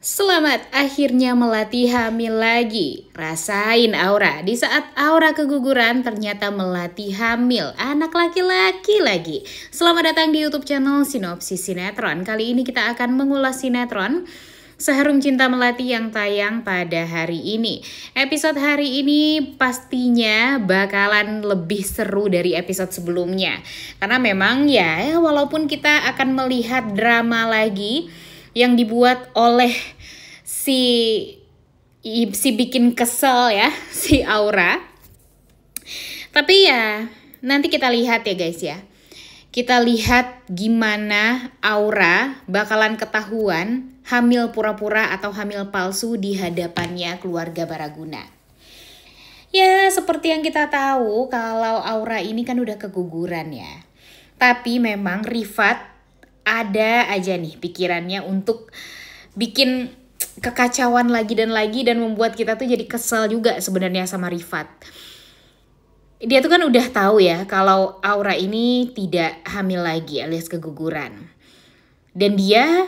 Selamat akhirnya melatih hamil lagi. Rasain Aura. Di saat Aura keguguran ternyata melatih hamil anak laki-laki lagi. Selamat datang di YouTube channel Sinopsis Sinetron. Kali ini kita akan mengulas sinetron Seharum Cinta Melati yang tayang pada hari ini. Episode hari ini pastinya bakalan lebih seru dari episode sebelumnya. Karena memang ya walaupun kita akan melihat drama lagi yang dibuat oleh si bikin kesel ya, si Aura. Tapi ya nanti kita lihat ya guys ya. Kita lihat gimana Aura bakalan ketahuan hamil pura-pura atau hamil palsu di hadapannya keluarga Baraguna. Ya seperti yang kita tahu kalau Aura ini kan udah keguguran ya. Tapi memang Rifat ada aja nih pikirannya untuk bikin kekacauan lagi dan membuat kita tuh jadi kesel juga sebenarnya sama Rifat. Dia tuh kan udah tahu ya kalau Aura ini tidak hamil lagi alias keguguran. Dan dia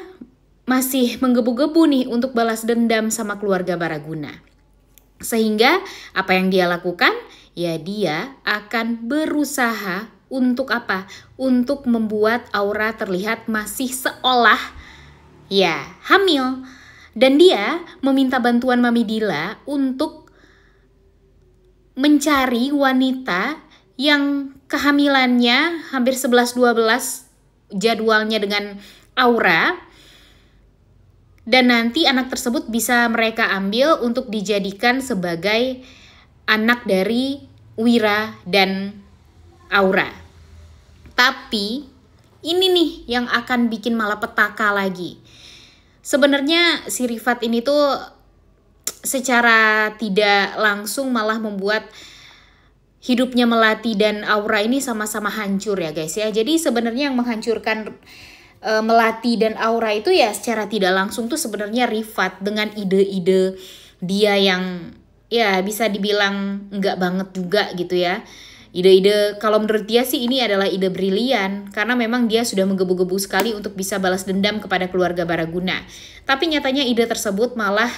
masih menggebu-gebu nih untuk balas dendam sama keluarga Baraguna. Sehingga apa yang dia lakukan? Ya dia akan berusaha untuk apa? Untuk membuat Aura terlihat masih seolah ya hamil. Dan dia meminta bantuan Mami Dila untuk mencari wanita yang kehamilannya hampir 11-12 jadwalnya dengan Aura. Dan nanti anak tersebut bisa mereka ambil untuk dijadikan sebagai anak dari Wira dan Aura. Tapi ini nih yang akan bikin malapetaka lagi. Sebenarnya si Rifat ini tuh secara tidak langsung malah membuat hidupnya Melati dan Aura ini sama-sama hancur ya guys ya. Jadi sebenarnya yang menghancurkan Melati dan Aura itu ya secara tidak langsung tuh sebenarnya Rifat dengan ide-ide dia yang ya bisa dibilang enggak banget juga gitu ya. Ide-ide kalau menurut dia sih ini adalah ide brilian karena memang dia sudah menggebu-gebu sekali untuk bisa balas dendam kepada keluarga Baraguna. Tapi nyatanya ide tersebut malah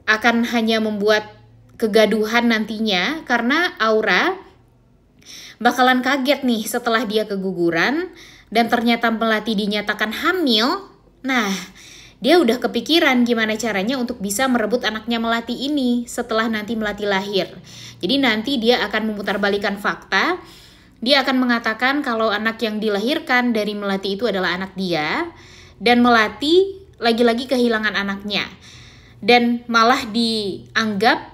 akan hanya membuat kegaduhan nantinya karena Aura bakalan kaget nih setelah dia keguguran dan ternyata Melati dinyatakan hamil. Nah, dia udah kepikiran gimana caranya untuk bisa merebut anaknya Melati ini setelah nanti Melati lahir. Jadi nanti dia akan memutarbalikkan fakta. Dia akan mengatakan kalau anak yang dilahirkan dari Melati itu adalah anak dia. Dan Melati lagi-lagi kehilangan anaknya. Dan malah dianggap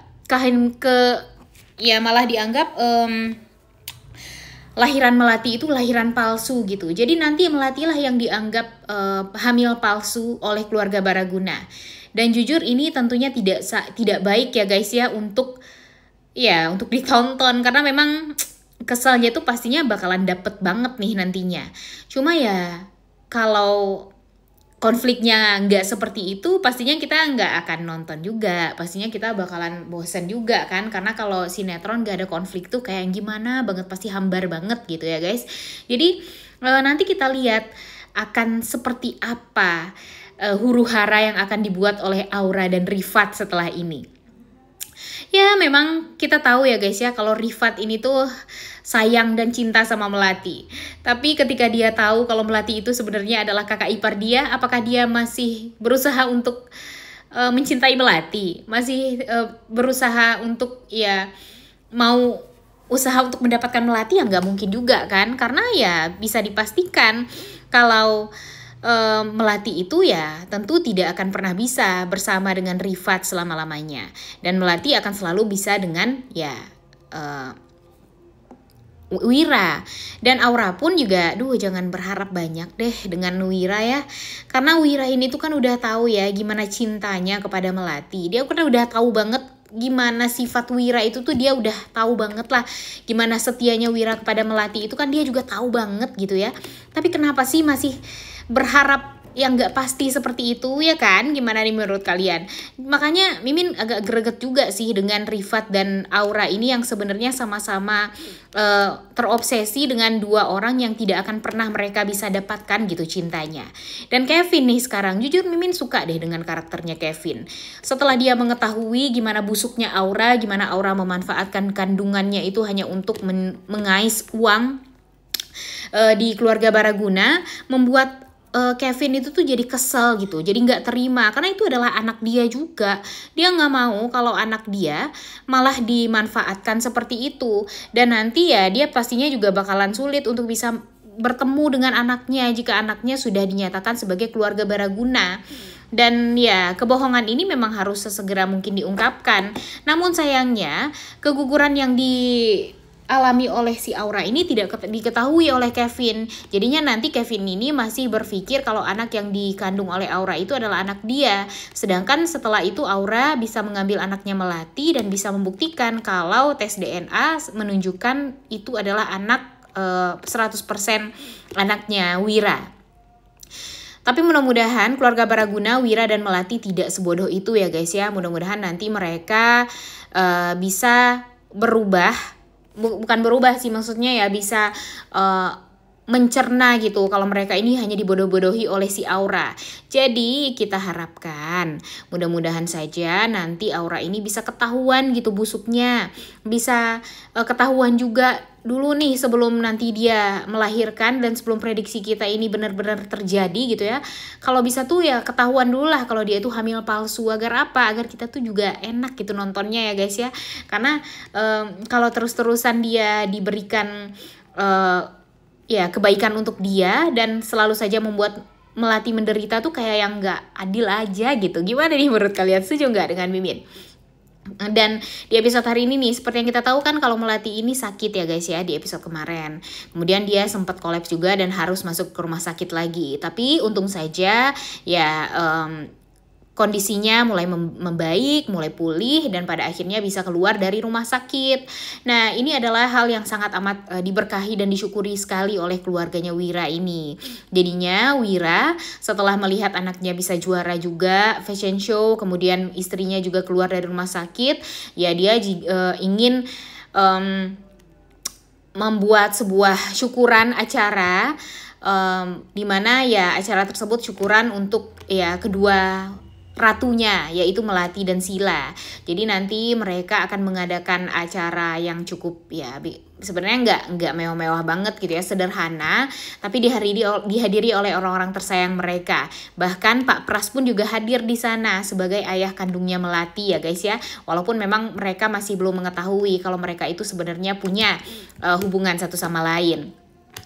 lahiran Melati itu lahiran palsu gitu. Jadi nanti Melati lah yang dianggap hamil palsu oleh keluarga Baraguna. Dan jujur ini tentunya tidak baik ya guys ya untuk ditonton karena memang keselnya tuh pastinya bakalan dapet banget nih nantinya. Cuma ya kalau konfliknya nggak seperti itu pastinya kita nggak akan nonton juga. Pastinya kita bakalan bosen juga kan. Karena kalau sinetron nggak ada konflik tuh kayak gimana banget, pasti hambar banget gitu ya guys. Jadi nanti kita lihat akan seperti apa huru hara yang akan dibuat oleh Aura dan Rifat setelah ini. Ya memang kita tahu ya guys ya kalau Rifat ini tuh sayang dan cinta sama Melati. Tapi ketika dia tahu kalau Melati itu sebenarnya adalah kakak ipar dia, apakah dia masih berusaha untuk mencintai Melati? Masih berusaha untuk mau usaha untuk mendapatkan Melati? Ya nggak mungkin juga kan? Karena ya bisa dipastikan kalau Melati itu ya tentu tidak akan pernah bisa bersama dengan Rifat selama-lamanya. Dan Melati akan selalu bisa dengan Wira. Dan Aura pun juga jangan berharap banyak deh dengan Wira ya. Karena Wira ini tuh kan udah tahu ya gimana cintanya kepada Melati. Dia kan udah tahu banget gimana sifat Wira itu tuh, dia udah tahu banget lah gimana setianya Wira kepada Melati itu kan dia juga tahu banget gitu ya. Tapi kenapa sih masih berharap yang nggak pasti seperti itu ya kan? Gimana nih menurut kalian? Makanya Mimin agak greget juga sih dengan Rifat dan Aura ini yang sebenarnya sama-sama terobsesi dengan dua orang yang tidak akan pernah mereka bisa dapatkan gitu cintanya. Dan Kevin nih sekarang, jujur Mimin suka deh dengan karakternya Kevin. Setelah dia mengetahui gimana busuknya Aura, gimana Aura memanfaatkan kandungannya itu hanya untuk mengais uang di keluarga Baraguna, membuat Kevin itu tuh jadi kesel gitu, jadi nggak terima karena itu adalah anak dia juga. Dia nggak mau kalau anak dia malah dimanfaatkan seperti itu, dan nanti ya dia pastinya juga bakalan sulit untuk bisa bertemu dengan anaknya jika anaknya sudah dinyatakan sebagai keluarga Baraguna. Dan ya kebohongan ini memang harus sesegera mungkin diungkapkan. Namun sayangnya keguguran yang dialami oleh si Aura ini tidak diketahui oleh Kevin. Jadinya nanti Kevin ini masih berpikir kalau anak yang dikandung oleh Aura itu adalah anak dia. Sedangkan setelah itu Aura bisa mengambil anaknya Melati dan bisa membuktikan kalau tes DNA menunjukkan itu adalah anak 100% anaknya Wira. Tapi mudah-mudahan keluarga Baraguna, Wira dan Melati tidak sebodoh itu ya guys ya. Mudah-mudahan nanti mereka bisa berubah. Bukan berubah sih, maksudnya ya bisa mencerna gitu kalau mereka ini hanya dibodoh-bodohi oleh si Aura. Jadi kita harapkan mudah-mudahan saja nanti Aura ini bisa ketahuan gitu busuknya, bisa ketahuan juga dulu nih sebelum nanti dia melahirkan dan sebelum prediksi kita ini benar-benar terjadi gitu ya. Kalau bisa tuh ya ketahuan dulu lah kalau dia itu hamil palsu, agar apa? Agar kita tuh juga enak gitu nontonnya ya guys ya. Karena kalau terus-terusan dia diberikan ya kebaikan untuk dia dan selalu saja membuat Melati menderita tuh kayak yang nggak adil aja gitu. Gimana nih menurut kalian, setuju nggak dengan Mimin? Dan di episode hari ini nih, seperti yang kita tahu kan kalau Melati ini sakit ya guys ya di episode kemarin. Kemudian dia sempat kolaps juga dan harus masuk ke rumah sakit lagi. Tapi untung saja ya kondisinya mulai membaik, mulai pulih, dan pada akhirnya bisa keluar dari rumah sakit. Nah, ini adalah hal yang sangat amat diberkahi dan disyukuri sekali oleh keluarganya Wira ini. Jadinya Wira setelah melihat anaknya bisa juara juga fashion show, kemudian istrinya juga keluar dari rumah sakit, ya dia ingin membuat sebuah syukuran acara, di mana ya acara tersebut syukuran untuk ya kedua ratunya, yaitu Melati dan Sila. Jadi nanti mereka akan mengadakan acara yang cukup ya sebenarnya nggak mewah-mewah banget gitu ya, sederhana, tapi dihadiri oleh orang-orang tersayang mereka. Bahkan Pak Pras pun juga hadir di sana sebagai ayah kandungnya Melati ya guys ya. Walaupun memang mereka masih belum mengetahui kalau mereka itu sebenarnya punya hubungan satu sama lain.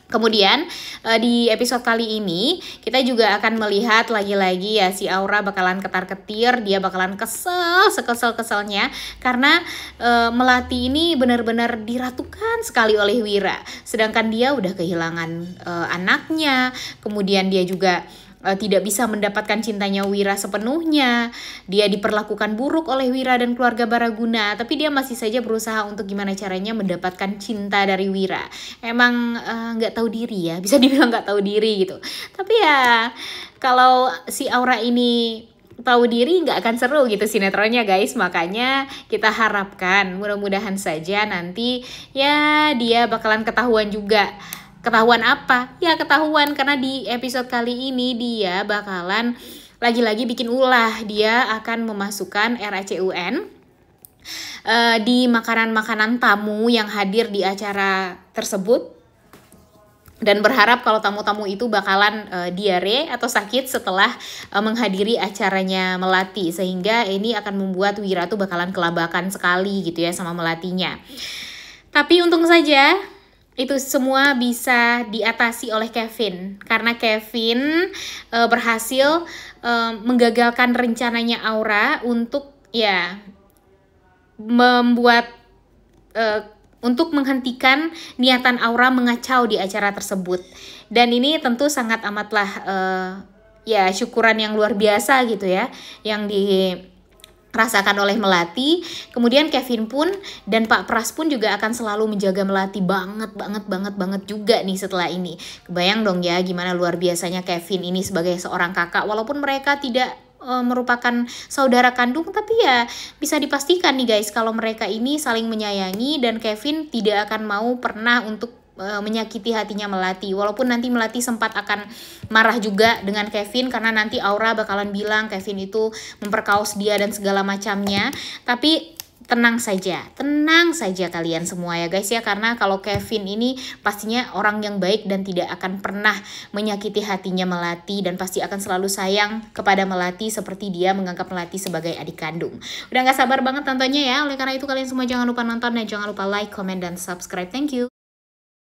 Kemudian di episode kali ini kita juga akan melihat lagi-lagi ya si Aura bakalan ketar-ketir, dia bakalan kesel sekesel-keselnya karena Melati ini benar-benar diratukan sekali oleh Wira. Sedangkan dia udah kehilangan anaknya, kemudian dia juga tidak bisa mendapatkan cintanya Wira sepenuhnya. Dia diperlakukan buruk oleh Wira dan keluarga Baraguna, tapi dia masih saja berusaha untuk gimana caranya mendapatkan cinta dari Wira. Emang nggak tahu diri ya, bisa dibilang nggak tahu diri gitu. Tapi ya kalau si Aura ini tahu diri nggak akan seru gitu sinetronnya guys. Makanya kita harapkan mudah-mudahan saja nanti ya dia bakalan ketahuan juga. Ketahuan apa? Ya ketahuan karena di episode kali ini dia bakalan lagi-lagi bikin ulah. Dia akan memasukkan RACUN di makanan-makanan tamu yang hadir di acara tersebut. Dan berharap kalau tamu-tamu itu bakalan diare atau sakit setelah menghadiri acaranya Melati. Sehingga ini akan membuat Wira tuh bakalan kelabakan sekali gitu ya sama Melatinya. Tapi untung saja itu semua bisa diatasi oleh Kevin. Karena Kevin berhasil menggagalkan rencananya Aura untuk ya membuat untuk menghentikan niatan Aura mengacau di acara tersebut. Dan ini tentu sangat amatlah ya syukuran yang luar biasa gitu ya yang rasakan oleh Melati. Kemudian Kevin pun dan Pak Pras pun juga akan selalu menjaga Melati banget juga nih setelah ini. Kebayang dong ya gimana luar biasanya Kevin ini sebagai seorang kakak, walaupun mereka tidak merupakan saudara kandung, tapi ya bisa dipastikan nih guys kalau mereka ini saling menyayangi dan Kevin tidak akan mau pernah untuk menyakiti hatinya Melati. Walaupun nanti Melati sempat akan marah juga dengan Kevin karena nanti Aura bakalan bilang Kevin itu memperkaos dia dan segala macamnya, tapi tenang saja kalian semua ya guys ya, karena kalau Kevin ini pastinya orang yang baik dan tidak akan pernah menyakiti hatinya Melati dan pasti akan selalu sayang kepada Melati seperti dia menganggap Melati sebagai adik kandung. Udah gak sabar banget nontonnya ya, oleh karena itu kalian semua jangan lupa nonton dan jangan lupa like, comment, dan subscribe. Thank you.